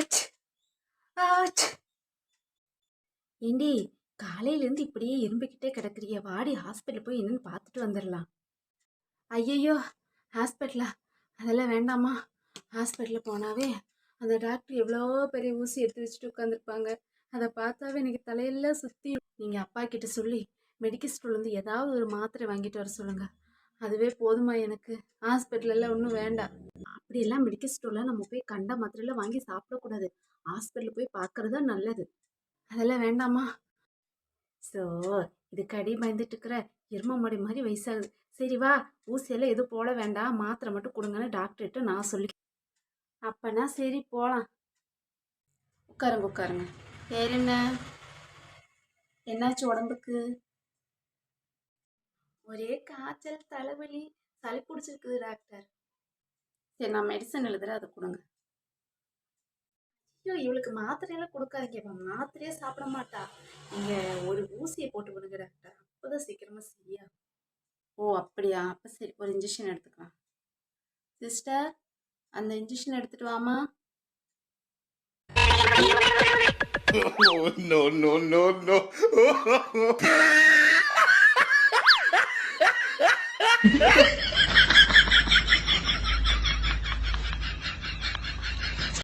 ஆச் ஆச். ஏண்டி, காலையிலேருந்து இப்படியே இரும்பிக்கிட்டே கிடக்குறிய, வாடி ஹாஸ்பிட்டல் போய் என்னன்னு பார்த்துட்டு வந்துடலாம். ஐயையோ, ஹாஸ்பிட்டலா? அதெல்லாம் வேண்டாமா. ஹாஸ்பிட்டலில் போனாவே அந்த டாக்டர் எவ்வளோ பெரிய ஊசி எடுத்து வச்சுட்டு உட்காந்துருப்பாங்க. அதை பார்த்தாவே எனக்கு தலையெல்லாம் சுற்றி. நீங்கள் அப்பா கிட்ட சொல்லி மெடிக்கல் ஸ்டோர்லேருந்து ஏதாவது ஒரு மாத்திரை வாங்கிட்டு வர சொல்லுங்க. அதுவே போதுமா எனக்கு. ஹாஸ்பிட்டலெல்லாம் ஒன்றும் வேண்டாம். அப்படியெல்லாம் மெடிக்கல் ஸ்டோரில் நம்ம போய் கண்ட மாத்திரையெல்லாம் வாங்கி சாப்பிடக்கூடாது. ஹாஸ்பிட்டலில் போய் பார்க்கறது தான் நல்லது. அதெல்லாம் வேண்டாமா. ஸோ இதுக்கு அடி பயந்துட்டு இருக்கிற எரும மாடி மாதிரி வயசாகுது. சரி வா, ஊசியெல்லாம் எதுவும் போட வேண்டாம், மாத்திரை மட்டும் கொடுங்கன்னு டாக்டர்கிட்ட நான் சொல்லி. அப்பனா சரி போகலாம். உட்காருங்க உட்காருங்க. வேற என்ன, என்னாச்சு உடம்புக்கு? ஒரே காய்ச்சல், தலைவலி, சளி பிடிச்சிருக்குது டாக்டர். சரி, நான் மெடிசன் எழுதுறேன், அதை கொடுங்க. ஐயோ, இவளுக்கு மாத்திரையெல்லாம் கொடுக்காதீங்க. மாத்திரையே சாப்பிட மாட்டா. நீங்க ஒரு ஊசியை போட்டு விடுங்க டாக்டர், அப்போதான் சீக்கிரமா சரியா. ஓ அப்படியா, அப்போ சரி, ஒரு இன்ஜெக்ஷன் எடுத்துக்கலாம். சிஸ்டர், அந்த இன்ஜெக்ஷன் எடுத்துட்டு வாமா. No, no, no, no.